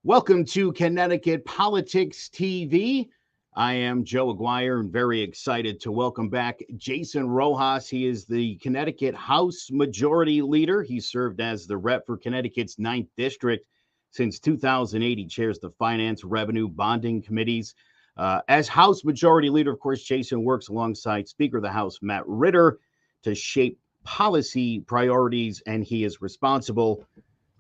Welcome to Connecticut Politics TV. I am Joe Aguirre and very excited to welcome back Jason Rojas. He is the Connecticut House Majority Leader. He served as the rep for Connecticut's 9th District since 2008. He chairs the Finance, Revenue, Bonding Committees. As House Majority Leader, of course, Jason works alongside Speaker of the House, Matt Ritter, to shape policy priorities, and he is responsible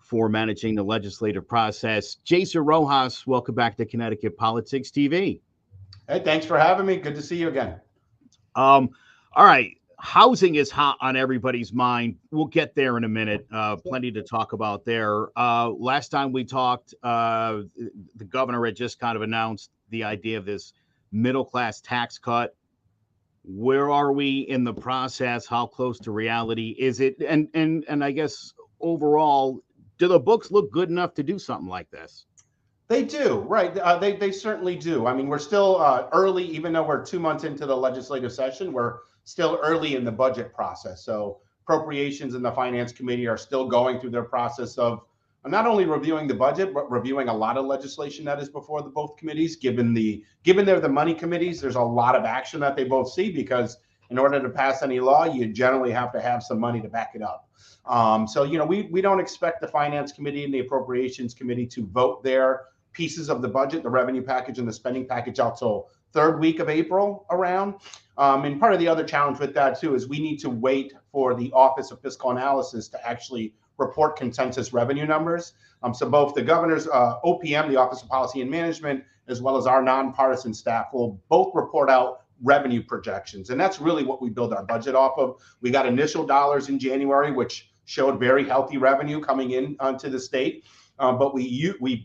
for managing the legislative process. Jason Rojas, welcome back to Connecticut Politics TV. Hey, thanks for having me. Good to see you again. All right. Housing is hot on everybody's mind. We'll get there in a minute. Plenty to talk about there. Last time we talked, the governor had just kind of announced the idea of this middle-class tax cut. Where are we in the process? How close to reality is it? And I guess overall, do the books look good enough to do something like this? They do, right? They certainly do. I mean, we're still early, even though we're 2 months into the legislative session. We're still early in the budget process. So appropriations and the Finance Committee are still going through their process of not only reviewing the budget, but reviewing a lot of legislation that is before the both committees. Given they're the money committees, there's a lot of action that they both see, because in order to pass any law, you generally have to have some money to back it up. So, we don't expect the Finance Committee and the Appropriations Committee to vote their pieces of the budget, the revenue package and the spending package, out till third week of April around. And part of the other challenge with that, too, is we need to wait for the Office of Fiscal Analysis to actually report consensus revenue numbers. So both the governor's OPM, the Office of Policy and Management, as well as our nonpartisan staff will both report out revenue projections. And that's really what we build our budget off of. We got initial dollars in January, which showed very healthy revenue coming in to the state. But we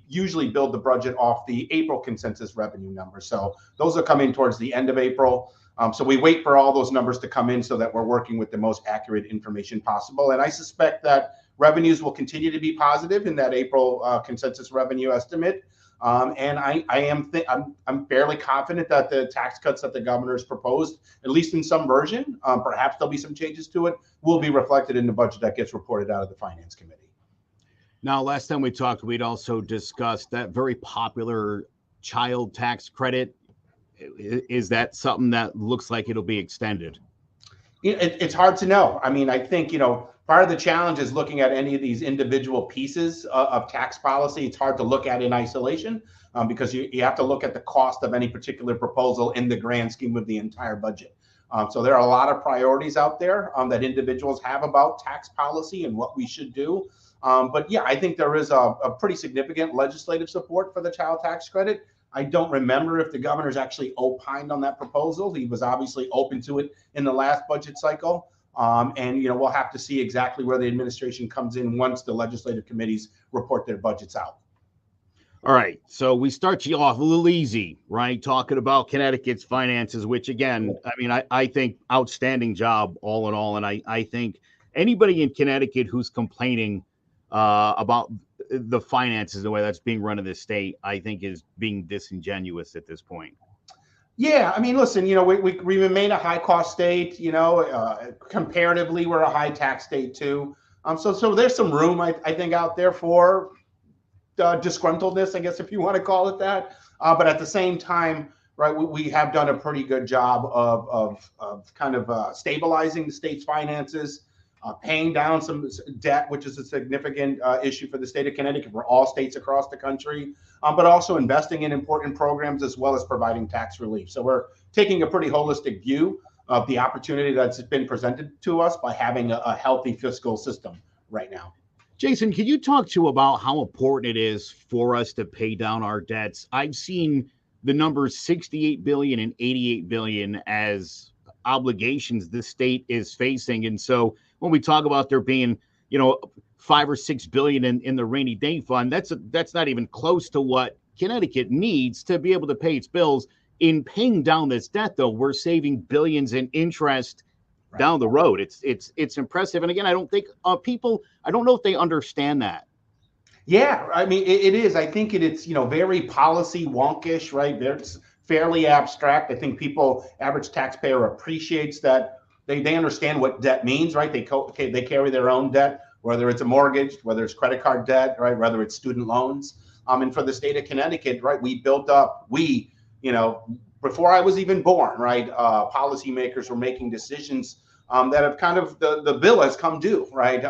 usually build the budget off the April consensus revenue numbers. So those will come in towards the end of April. So we wait for all those numbers to come in so that we're working with the most accurate information possible. And I suspect that revenues will continue to be positive in that April consensus revenue estimate. And I'm fairly confident that the tax cuts that the governor's proposed, at least in some version, perhaps there'll be some changes to it, will be reflected in the budget that gets reported out of the Finance Committee. Now, last time we talked, we'd also discussed that very popular child tax credit. Is that something that looks like it'll be extended? It's hard to know. I mean, I think, part of the challenge is looking at any of these individual pieces of tax policy. It's hard to look at in isolation because you have to look at the cost of any particular proposal in the grand scheme of the entire budget. So there are a lot of priorities out there that individuals have about tax policy and what we should do. But yeah, I think there is a pretty significant legislative support for the child tax credit. I don't remember if the governor's actually opined on that proposal. He was obviously open to it in the last budget cycle. And we'll have to see exactly where the administration comes in once the legislative committees report their budgets out. All right. So we start you off a little easy, right? Talking about Connecticut's finances, which again, I mean, I think outstanding job all in all. And I think anybody in Connecticut who's complaining about the finances, the way that's being run in this state, I think is being disingenuous at this point. Yeah, I mean, listen, we remain a high cost state, comparatively, we're a high tax state too. So there's some room, I think, out there for disgruntledness, I guess, if you want to call it that. But at the same time, right, we have done a pretty good job of kind of stabilizing the state's finances, paying down some debt, which is a significant issue for the state of Connecticut, for all states across the country, but also investing in important programs as well as providing tax relief. So we're taking a pretty holistic view of the opportunity that's been presented to us by having a healthy fiscal system right now. Jason, can you talk to about how important it is for us to pay down our debts? I've seen the numbers 68 billion and 88 billion as obligations this state is facing. And so when we talk about there being, 5 or 6 billion in the rainy day fund, that's not even close to what Connecticut needs to be able to pay its bills. In paying down this debt, though, we're saving billions in interest down the road. It's impressive. And again, I don't think I don't know if they understand that. Yeah, I mean, it is. I think it's, very policy wonkish, right? It's fairly abstract. I think average taxpayer appreciates that. They understand what debt means, right? They carry their own debt, whether it's a mortgage, whether it's credit card debt, right? Whether it's student loans. And for the state of Connecticut, right, we built up, before I was even born, right, policymakers were making decisions that have kind of, the bill has come due, right?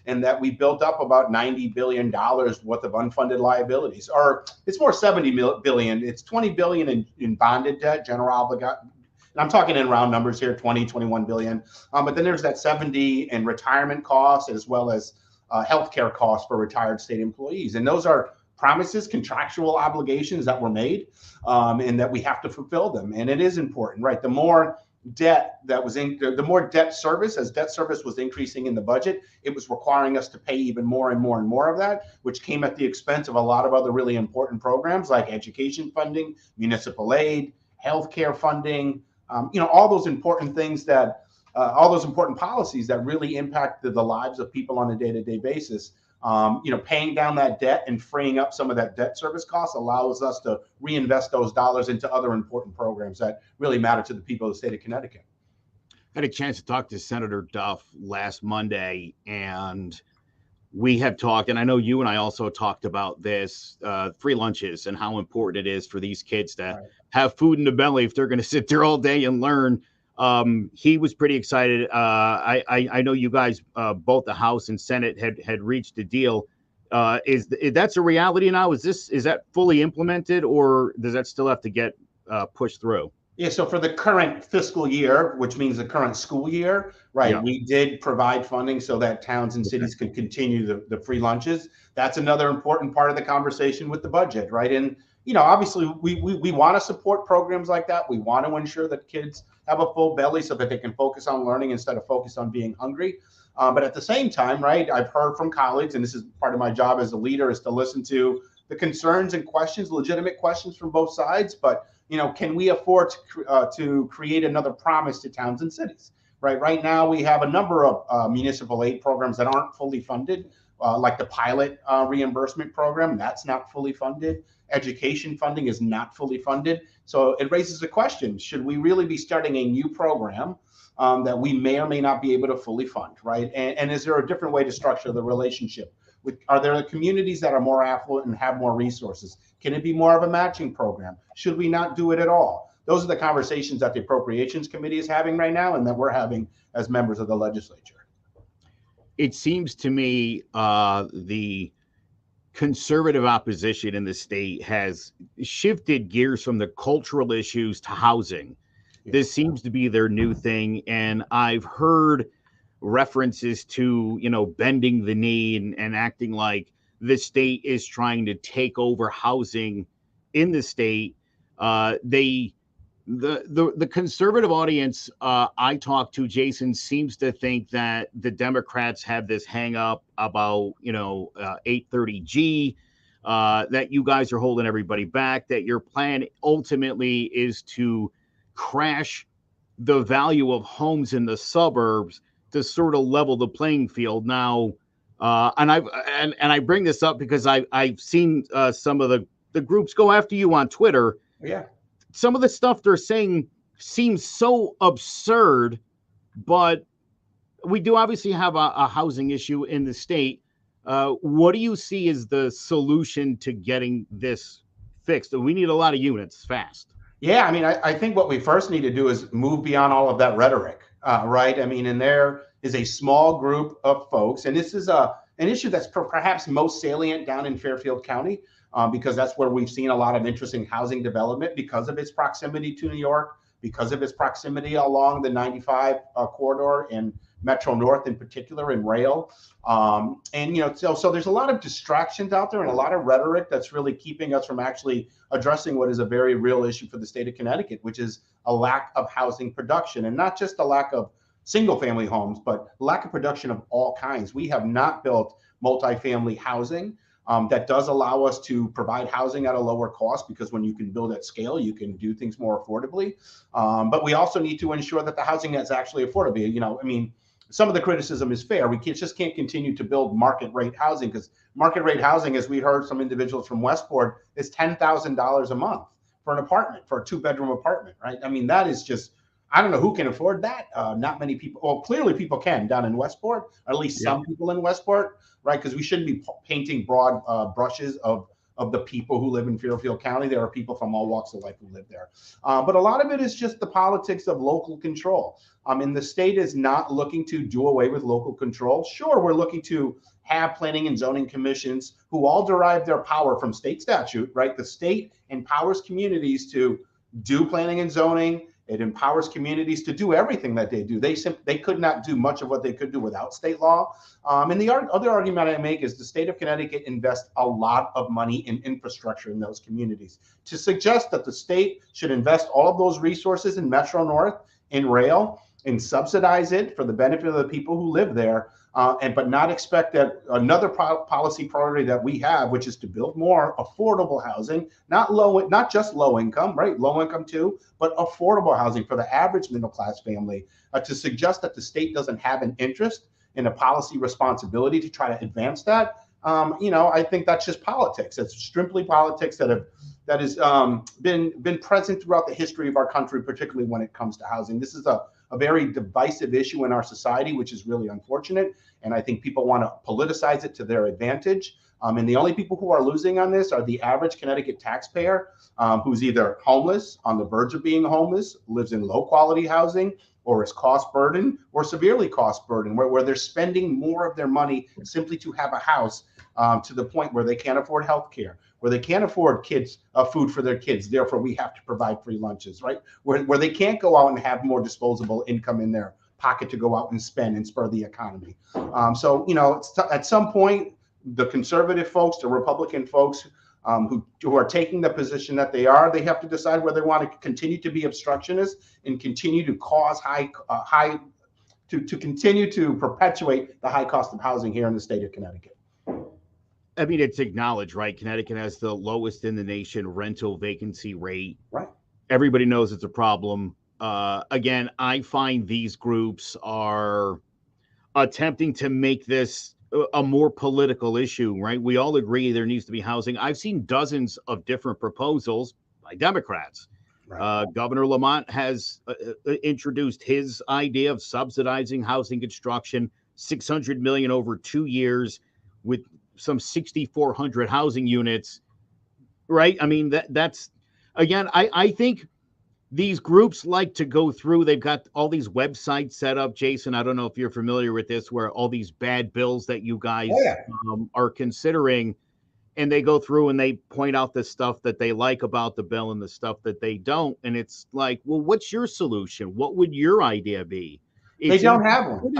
And that we built up about $90 billion worth of unfunded liabilities, or it's more 70 billion. It's 20 billion in bonded debt, general obligation. And I'm talking in round numbers here, 20, 21 billion. But then there's that 70 in retirement costs, as well as healthcare costs for retired state employees. And those are promises, contractual obligations that were made, and that we have to fulfill them. And it is important, right? The more debt that was the more debt service, as debt service was increasing in the budget, it was requiring us to pay even more and more and more of that, which came at the expense of a lot of other really important programs like education funding, municipal aid, healthcare funding, all those important things that, all those important policies that really impacted the lives of people on a day-to-day basis. Paying down that debt and freeing up some of that debt service costs allows us to reinvest those dollars into other important programs that really matter to the people of the state of Connecticut. I had a chance to talk to Senator Duff last Monday, and we have talked, and I know you and I also talked about this, free lunches and how important it is for these kids to have food in the belly if they're going to sit there all day and learn. He was pretty excited. I know you guys, both the House and Senate had reached a deal. Is that's a reality now? Is that fully implemented, or does that still have to get pushed through? Yeah, so for the current fiscal year, which means the current school year, right, we did provide funding so that towns and cities could continue the free lunches. That's another important part of the conversation with the budget, right? And, obviously we want to support programs like that. We want to ensure that kids have a full belly so that they can focus on learning instead of focus on being hungry. But at the same time, right, I've heard from colleagues, and this is part of my job as a leader, is to listen to the concerns and questions, legitimate questions from both sides. But can we afford to create another promise to towns and cities? Right now, we have a number of municipal aid programs that aren't fully funded, like the pilot reimbursement program. That's not fully funded. Education funding is not fully funded. So it raises the question, should we really be starting a new program that we may or may not be able to fully fund, right? And is there a different way to structure the relationship? Are there communities that are more affluent and have more resources? Can it be more of a matching program? Should we not do it at all? Those are the conversations that the Appropriations Committee is having right now, and that we're having as members of the legislature. It seems to me the conservative opposition in the state has shifted gears from the cultural issues to housing. This seems to be their new thing, and I've heard references to bending the knee and acting like the state is trying to take over housing in the state. The conservative audience I talk to, Jason, seems to think that the Democrats have this hang up about 830G, that you guys are holding everybody back, that your plan ultimately is to crash the value of homes in the suburbs to sort of level the playing field. Now, and I bring this up because I've seen some of the groups go after you on Twitter. Yeah. Some of the stuff they're saying seems so absurd, but we do obviously have a housing issue in the state. What do you see as the solution to getting this fixed? We need a lot of units fast. Yeah, I mean, I think what we first need to do is move beyond all of that rhetoric, right? I mean, and there is a small group of folks, and this is an issue that's perhaps most salient down in Fairfield County, because that's where we've seen a lot of interesting housing development because of its proximity to New York, because of its proximity along the 95 corridor and Metro North in particular, and rail. So there's a lot of distractions out there and a lot of rhetoric that's really keeping us from actually addressing what is a very real issue for the state of Connecticut, which is a lack of housing production, and not just a lack of single family homes, but lack of production of all kinds. We have not built multifamily housing that does allow us to provide housing at a lower cost, because when you can build at scale, you can do things more affordably. But we also need to ensure that the housing is actually affordable. I mean, some of the criticism is fair. We just can't continue to build market rate housing, because market rate housing, as we heard some individuals from Westport, is $10,000 a month for an apartment, for a 2-bedroom apartment, right? I mean, that is just, I don't know who can afford that. Not many people. Well, clearly people can down in Westport, or at least some people in Westport, right? Because we shouldn't be painting broad brushes of of the people who live in Fairfield County. There are people from all walks of life who live there. But a lot of it is just the politics of local control. And the state is not looking to do away with local control. Sure, we're looking to have planning and zoning commissions who all derive their power from state statute, right? The state empowers communities to do planning and zoning. It empowers communities to do everything that they do. They could not do much of what they could do without state law. And the other argument I make is the state of Connecticut invests a lot of money in infrastructure in those communities. To suggest that the state should invest all of those resources in Metro North, in rail, and subsidize it for the benefit of the people who live there, but not expect that another policy priority that we have, which is to build more affordable housing, not just low income, right? Low income too, but affordable housing for the average middle class family. To suggest that the state doesn't have an interest in a policy responsibility to try to advance that, I think that's just politics. It's strictly politics that has been present throughout the history of our country, particularly when it comes to housing. This is a very divisive issue in our society, which is really unfortunate. And I think people want to politicize it to their advantage. And the only people who are losing on this are the average Connecticut taxpayer, who's either homeless, on the verge of being homeless, lives in low quality housing, or is cost burdened or severely cost burdened, where they're spending more of their money simply to have a house, to the point where they can't afford health care, where they can't afford food for their kids. Therefore, we have to provide free lunches, right? Where they can't go out and have more disposable income in their pocket to go out and spend and spur the economy. At some point, the conservative folks, the Republican folks who are taking the position that they have to decide whether they want to continue to be obstructionists and continue to cause to continue to perpetuate the high cost of housing here in the state of Connecticut. I mean, it's acknowledged, right? Connecticut has the lowest in the nation rental vacancy rate. Right. Everybody knows it's a problem. Again, I find these groups are attempting to make this a more political issue, right? We all agree there needs to be housing. I've seen dozens of different proposals by Democrats. Right. Governor Lamont has introduced his idea of subsidizing housing construction, $600 million over 2 years with some 6,400 housing units, right? I mean, that's, again, I think these groups like to go through, they've got all these websites set up. Jason, I don't know if you're familiar with this, where all these bad bills that you guys are considering, and they go through and they point out the stuff that they like about the bill and the stuff that they don't. And it's like, well, what's your solution? What would your idea be? They don't have one.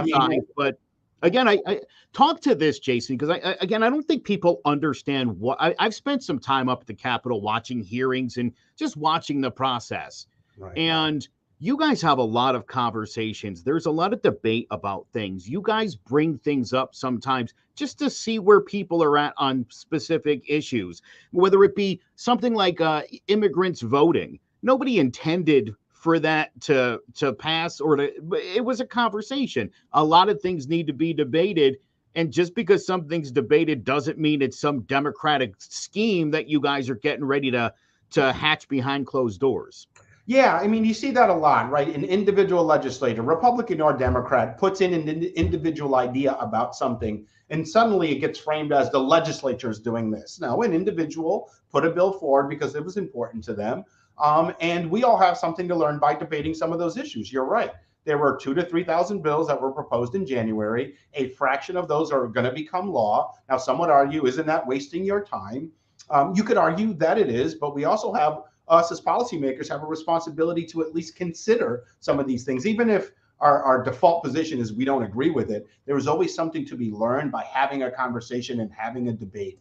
But again, I talk to this, Jason, because I don't think people understand what I've spent some time up at the Capitol watching hearings and just watching the process. Right. And you guys have a lot of conversations. There's a lot of debate about things. You guys bring things up sometimes just to see where people are at on specific issues, whether it be something like immigrants voting. Nobody intended for that to pass, it was a conversation. A lot of things need to be debated. And just because something's debated doesn't mean it's some Democratic scheme that you guys are getting ready to hatch behind closed doors. Yeah, I mean, you see that a lot, right? An individual legislator, Republican or Democrat, puts in an individual idea about something, and suddenly it gets framed as the legislature is doing this. Now, an individual put a bill forward because it was important to them, and we all have something to learn by debating some of those issues. You're right. There were 2,000 to 3,000 bills that were proposed in January. A fraction of those are going to become law. Now, some would argue, isn't that wasting your time? You could argue that it is, but we also have us as policymakers have a responsibility to at least consider some of these things. Even if our default position is we don't agree with it, there is always something to be learned by having a conversation and having a debate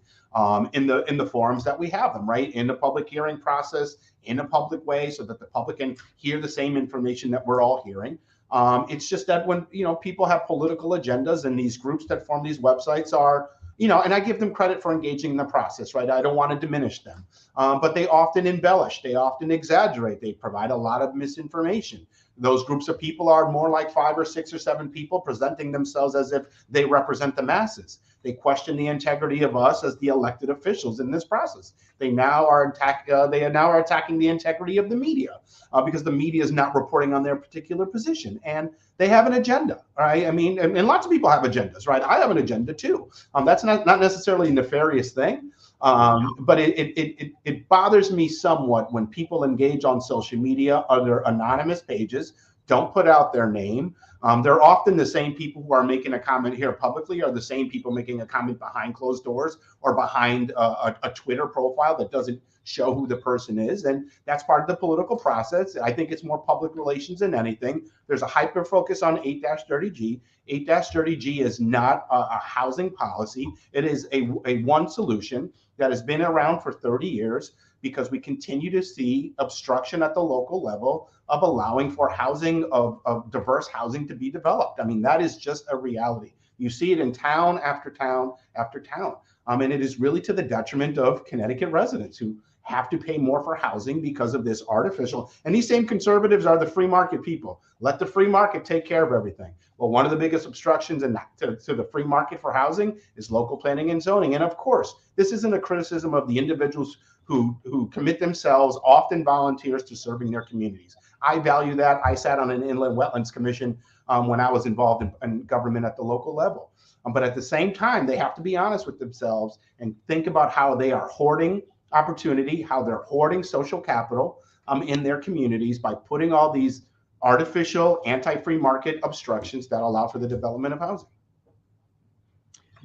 in the forums that we have them, right? In the public hearing process, in a public way, so that the public can hear the same information that we're all hearing. It's just that when people have political agendas, and these groups that form these websites are, and I give them credit for engaging in the process, right? I don't want to diminish them, but they often embellish, they often exaggerate, they provide a lot of misinformation. Those groups of people are more like 5 or 6 or 7 people presenting themselves as if they represent the masses. They question the integrity of us as the elected officials in this process. They now are attacking the integrity of the media because the media is not reporting on their particular position, and they have an agenda. Right? I mean, and lots of people have agendas, right? I have an agenda too. That's not necessarily a nefarious thing. But it bothers me somewhat when people engage on social media under anonymous pages, don't put out their name. They're often the same people who are making a comment here publicly are the same people making a comment behind closed doors or behind a Twitter profile that doesn't show who the person is. And that's part of the political process. I think it's more public relations than anything. There's a hyper focus on 8-30G. 8-30G is not a housing policy. It is a one solution that has been around for 30 years because we continue to see obstruction at the local level of allowing for housing, of diverse housing to be developed. I mean, that is just a reality. You see it in town after town after town. And it is really to the detriment of Connecticut residents who have to pay more for housing because of this artificial. And these same conservatives are the free market people. Let the free market take care of everything. Well, one of the biggest obstructions to the free market for housing is local planning and zoning. And of course, this isn't a criticism of the individuals who commit themselves, often volunteers, to serving their communities. I value that. I sat on an inland wetlands commission when I was involved in government at the local level. But at the same time, they have to be honest with themselves and think about how they are hoarding opportunity, how they're hoarding social capital in their communities by putting all these artificial anti-free market obstructions that allow for the development of housing.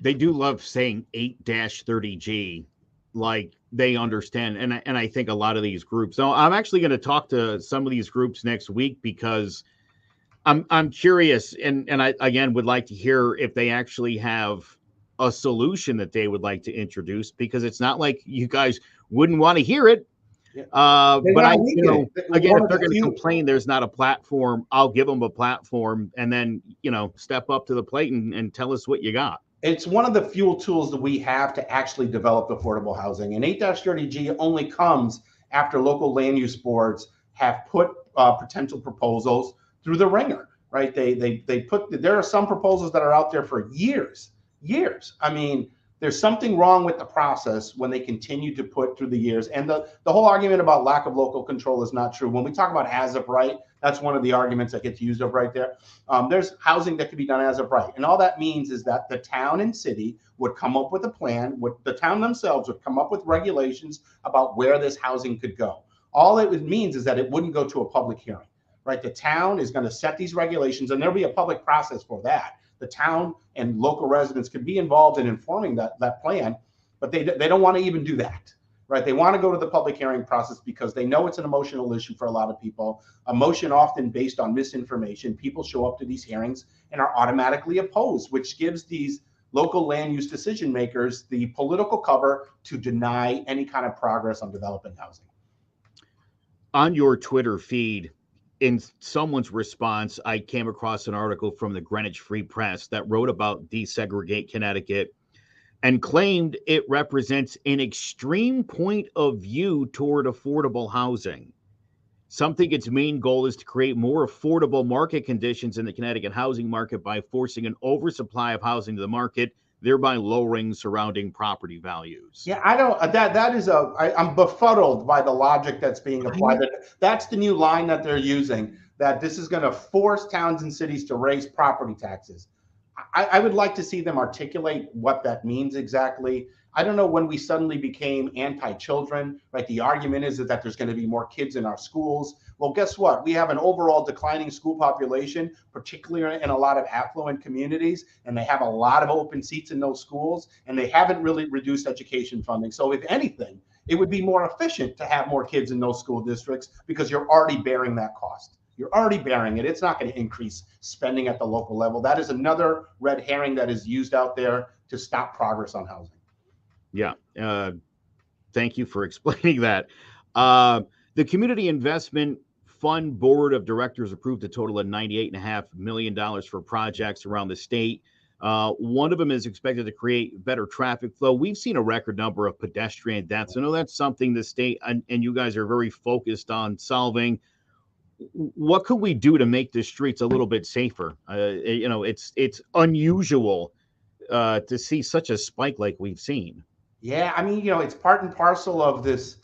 They do love saying 8-30G, like they understand. And I think a lot of these groups. So I'm actually going to talk to some of these groups next week because I'm curious, and I again would like to hear if they actually have a solution that they would like to introduce, because it's not like you guys wouldn't want to hear it. But again, if they're going to complain there's not a platform, I'll give them a platform and then, step up to the plate and tell us what you got. It's one of the fuel tools that we have to actually develop affordable housing. And 8-30G only comes after local land use boards have put potential proposals through the ringer, right? There are some proposals that are out there for years. I mean, there's something wrong with the process when they continue to put through the years. And the whole argument about lack of local control is not true. When we talk about as of right, that's one of the arguments that gets used up right there. There's housing that can be done as of right. And all that means is that the town and city would come up with a plan, the town themselves would come up with regulations about where this housing could go. All it means is that it wouldn't go to a public hearing, right? The town is going to set these regulations and there'll be a public process for that. The town and local residents could be involved in informing that plan, but they don't want to even do that, right? They want to go to the public hearing process because they know it's an emotional issue for a lot of people. Emotion often based on misinformation. People show up to these hearings and are automatically opposed, which gives these local land use decision makers the political cover to deny any kind of progress on developing housing. On your Twitter feed, in someone's response, I came across an article from the Greenwich Free Press that wrote about Desegregate Connecticut and claimed it represents an extreme point of view toward affordable housing. Something its main goal is to create more affordable market conditions in the Connecticut housing market by forcing an oversupply of housing to the market, thereby lowering surrounding property values. Yeah, I don't. I'm befuddled by the logic that's being applied. That's the new line that they're using. That this is going to force towns and cities to raise property taxes. I would like to see them articulate what that means exactly. I don't know when we suddenly became anti-children, right? The argument is that there's going to be more kids in our schools. Well, guess what? We have an overall declining school population, particularly in a lot of affluent communities, and they have a lot of open seats in those schools, and they haven't really reduced education funding. So if anything, it would be more efficient to have more kids in those school districts because you're already bearing that cost. You're already bearing it. It's not going to increase spending at the local level. That is another red herring that is used out there to stop progress on housing. Yeah. Thank you for explaining that. The Community Investment Fund Board of Directors approved a total of $98.5 million for projects around the state. One of them is expected to create better traffic flow. We've seen a record number of pedestrian deaths. I know that's something the state and you guys are very focused on solving. What could we do to make the streets a little bit safer? It's unusual to see such a spike like we've seen. Yeah, I mean, it's part and parcel of this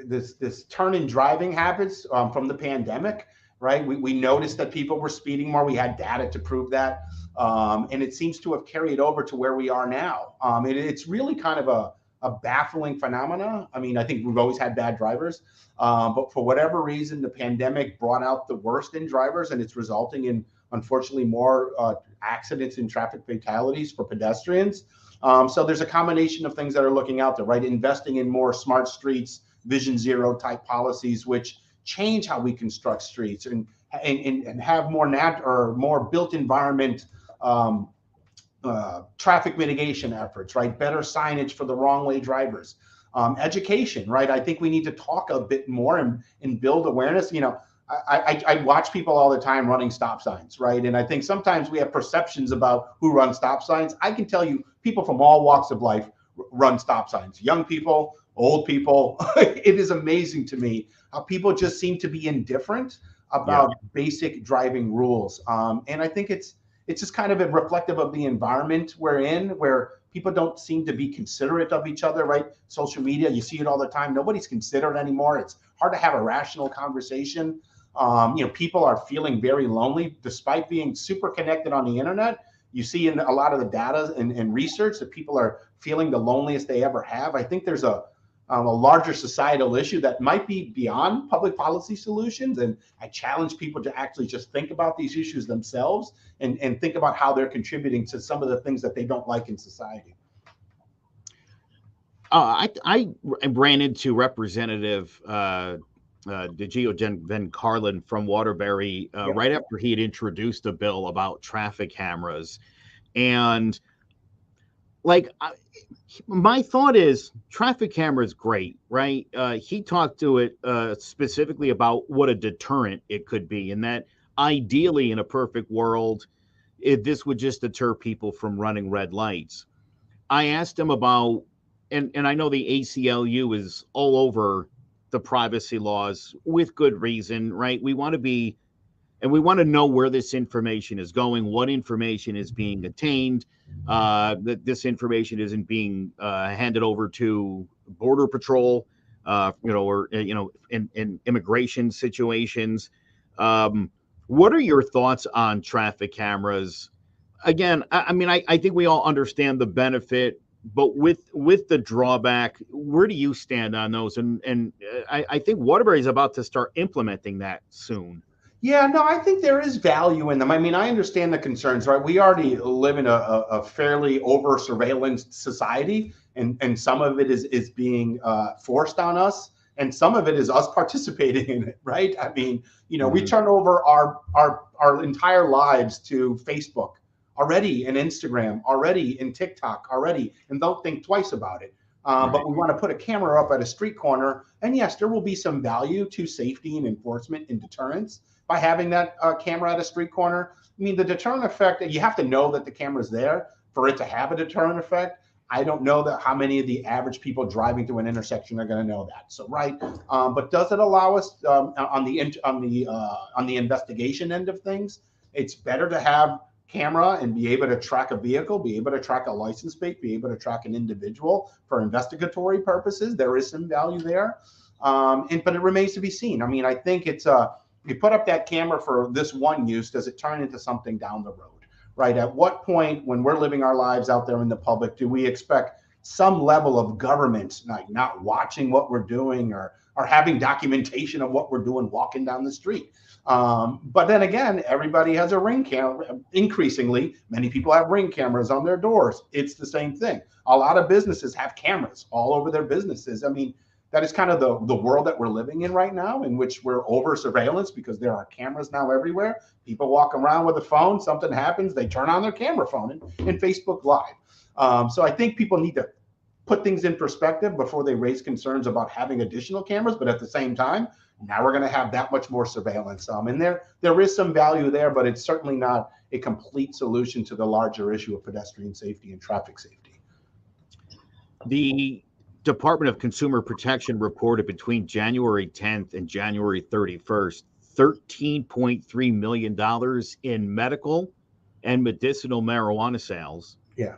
this turn in driving habits from the pandemic, right? We noticed that people were speeding more. We had data to prove that, and it seems to have carried over to where we are now. It's really kind of a baffling phenomena. I mean, I think we've always had bad drivers, but for whatever reason, the pandemic brought out the worst in drivers, and it's resulting in, unfortunately, more accidents and traffic fatalities for pedestrians. So there's a combination of things that are looking out there, right? Investing in more smart streets, Vision Zero type policies, which change how we construct streets and have more built environment traffic mitigation efforts, right? Better signage for the wrong way drivers. Education, right? I think we need to talk a bit more and build awareness. You know, I watch people all the time running stop signs, right? And I think sometimes we have perceptions about who runs stop signs. I can tell you people from all walks of life run stop signs, young people, old people. It is amazing to me how people just seem to be indifferent about basic driving rules. And I think it's just kind of a reflective of the environment we're in, where people don't seem to be considerate of each other, right? Social media, you see it all the time. Nobody's considerate anymore. It's hard to have a rational conversation. You know, people are feeling very lonely despite being super connected on the internet. You see in a lot of the data and research that people are feeling the loneliest they ever have. I think there's a larger societal issue that might be beyond public policy solutions. And I challenge people to actually just think about these issues themselves and think about how they're contributing to some of the things that they don't like in society. I ran into Representative DeGio Van Carlin from Waterbury right after he had introduced a bill about traffic cameras. And like, my thought is traffic camera is great, right? He talked to it specifically about what a deterrent it could be, and that ideally in a perfect world, this would just deter people from running red lights. I asked him about, and I know the ACLU is all over the privacy laws with good reason, right? We want to be, and we want to know where this information is going, what information is being attained, that this information isn't being handed over to Border Patrol, or in immigration situations. What are your thoughts on traffic cameras? Again, I mean, I think we all understand the benefit, but with the drawback, where do you stand on those? And I think Waterbury is about to start implementing that soon. Yeah, no, I think there is value in them. I mean, I understand the concerns, right? We already live in a fairly over surveillance society, and some of it is being forced on us, and some of it is us participating in it, right? I mean, we turn over our entire lives to Facebook already, and Instagram already, and TikTok already, and don't think twice about it. But we want to put a camera up at a street corner, and yes, there will be some value to safety and enforcement and deterrence by having that camera at a street corner. I mean, the deterrent effect, you have to know that the camera's there for it to have a deterrent effect. I don't know that how many of the average people driving through an intersection are going to know that. So, right. But does it allow us on the investigation end of things? It's better to have camera and be able to track a vehicle, be able to track a license plate, be able to track an individual for investigatory purposes. There is some value there. But it remains to be seen. I mean, I think it's you put up that camera for this one use, does it turn into something down the road, right? At what point, when we're living our lives out there in the public, do we expect some level of government not watching what we're doing or having documentation of what we're doing walking down the street? But then again, everybody has a Ring camera. Increasingly, many people have Ring cameras on their doors. It's the same thing. A lot of businesses have cameras all over their businesses. I mean, that is kind of the world that we're living in right now, in which we're over surveillance because there are cameras now everywhere. People walk around with a phone, something happens, they turn on their camera phone and Facebook Live. So I think people need to put things in perspective before they raise concerns about having additional cameras. But at the same time, now we're going to have that much more surveillance. And there is some value there, but it's certainly not a complete solution to the larger issue of pedestrian safety and traffic safety. The Department of Consumer Protection reported between January 10th and January 31st, $13.3 million in medical and medicinal marijuana sales. Yeah.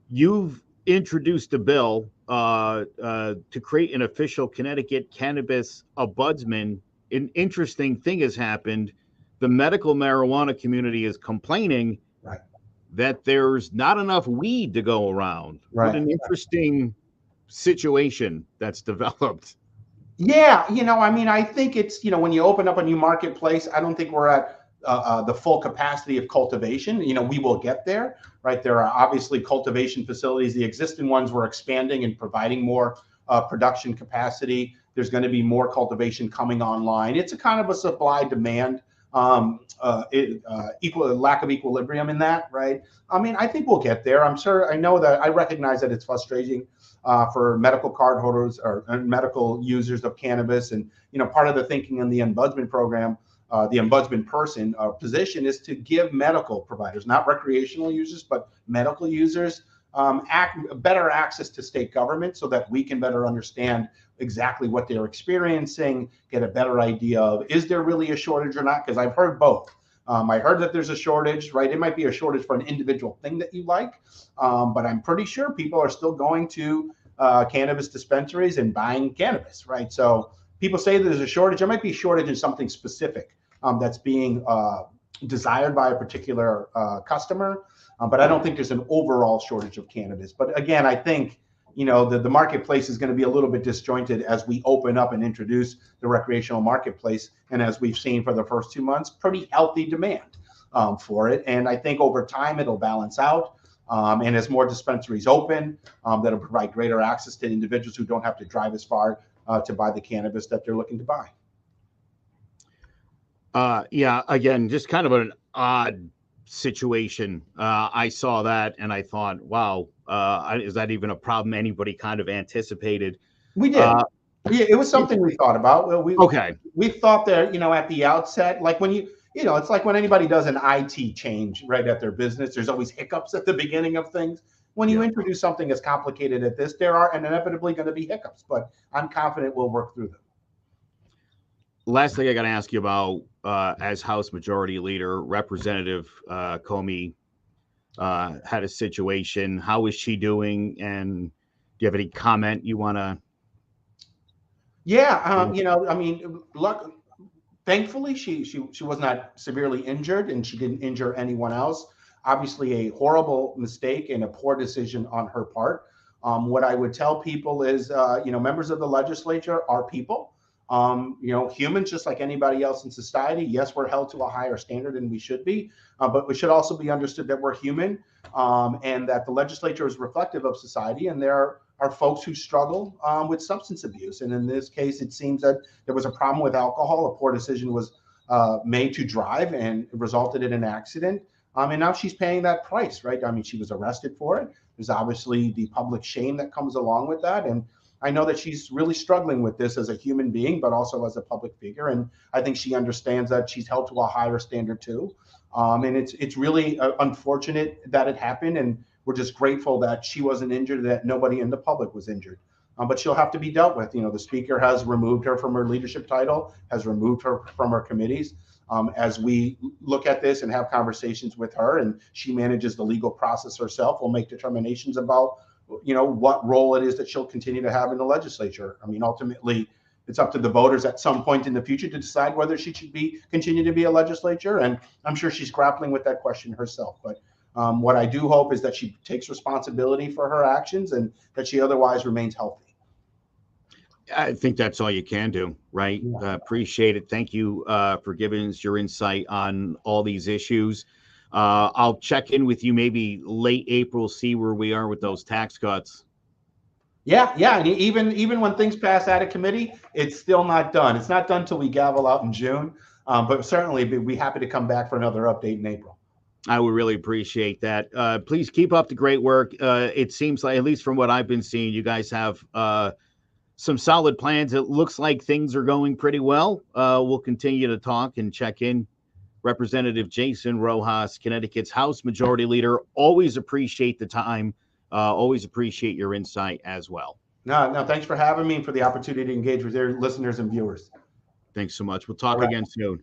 You've introduced a bill to create an official Connecticut cannabis ombudsman. An interesting thing has happened. The medical marijuana community is complaining. Right. that there's not enough weed to go around. What Right. an interesting situation that's developed. Yeah, I mean, I think it's, when you open up a new marketplace, I don't think we're at the full capacity of cultivation. We will get there, right? There are obviously cultivation facilities. The existing ones we're expanding and providing more production capacity. There's going to be more cultivation coming online. It's a kind of a supply demand equal lack of equilibrium in that, right? I mean, I think we'll get there. I know that I recognize that it's frustrating for medical card holders or medical users of cannabis. And, part of the thinking in the ombudsman program, the ombudsman person position is to give medical providers, not recreational users, but medical users, better access to state government so that we can better understand exactly what they're experiencing, get a better idea of, is there really a shortage or not? Because I've heard both. I heard that there's a shortage, right? It might be a shortage for an individual thing that you like, but I'm pretty sure people are still going to cannabis dispensaries and buying cannabis, right? So people say there's a shortage. There might be a shortage in something specific that's being desired by a particular customer, but I don't think there's an overall shortage of cannabis. But again, I think the marketplace is going to be a little bit disjointed as we open up and introduce the recreational marketplace. And as we've seen for the first 2 months, pretty healthy demand for it. And I think over time it'll balance out. And as more dispensaries open, that'll provide greater access to individuals who don't have to drive as far to buy the cannabis that they're looking to buy. Yeah, again, just kind of an odd situation. I saw that and I thought, wow, is that even a problem anybody kind of anticipated? We did. It was something we thought about. Okay. We thought that, at the outset, like when it's like when anybody does an IT change right at their business, there's always hiccups at the beginning of things. When you introduce something as complicated as this, there are inevitably going to be hiccups, but I'm confident we'll work through them. Last thing I got to ask you about, as House Majority Leader, Representative Comey had a situation. How is she doing? And do you have any comment you want to? Yeah, I mean, thankfully, she was not severely injured, and she didn't injure anyone else. Obviously, a horrible mistake and a poor decision on her part. What I would tell people is, members of the legislature are people. Humans just like anybody else in society. Yes, we're held to a higher standard than we should be, but we should also be understood that we're human, and that the legislature is reflective of society, and there are folks who struggle with substance abuse. And in this case, it seems that there was a problem with alcohol. A poor decision was made to drive, and it resulted in an accident. And now she's paying that price, right? I mean, she was arrested for it. There's obviously the public shame that comes along with that. And I know that she's really struggling with this as a human being, but also as a public figure. And I think she understands that she's held to a higher standard too. And it's really unfortunate that it happened. And we're just grateful that she wasn't injured, that nobody in the public was injured. But she'll have to be dealt with. The speaker has removed her from her leadership title, has removed her from her committees. As we look at this and have conversations with her, and she manages the legal process herself, we'll make determinations about what role it is that she'll continue to have in the legislature. I mean, ultimately, it's up to the voters at some point in the future to decide whether she should continue to be a legislature. And I'm sure she's grappling with that question herself. But what I do hope is that she takes responsibility for her actions and that she otherwise remains healthy. I think that's all you can do, right? Yeah. Appreciate it. Thank you for giving us your insight on all these issues. I'll check in with you maybe late April, see where we are with those tax cuts. Yeah. And even when things pass out of committee, it's still not done. It's not done till we gavel out in June. But certainly be happy to come back for another update in April. I would really appreciate that. Please keep up the great work. It seems like, at least from what I've been seeing, you guys have some solid plans. It looks like things are going pretty well. We'll continue to talk and check in. Representative Jason Rojas, Connecticut's House Majority Leader. Always appreciate the time. Always appreciate your insight as well. No, thanks for having me and for the opportunity to engage with your listeners and viewers. Thanks so much. We'll talk again soon.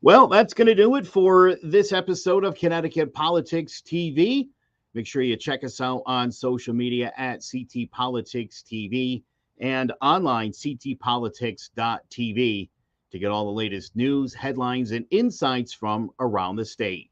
Well, that's going to do it for this episode of Connecticut Politics TV. Make sure you check us out on social media at CT Politics TV and online ctpolitics.tv to get all the latest news, headlines, and insights from around the state.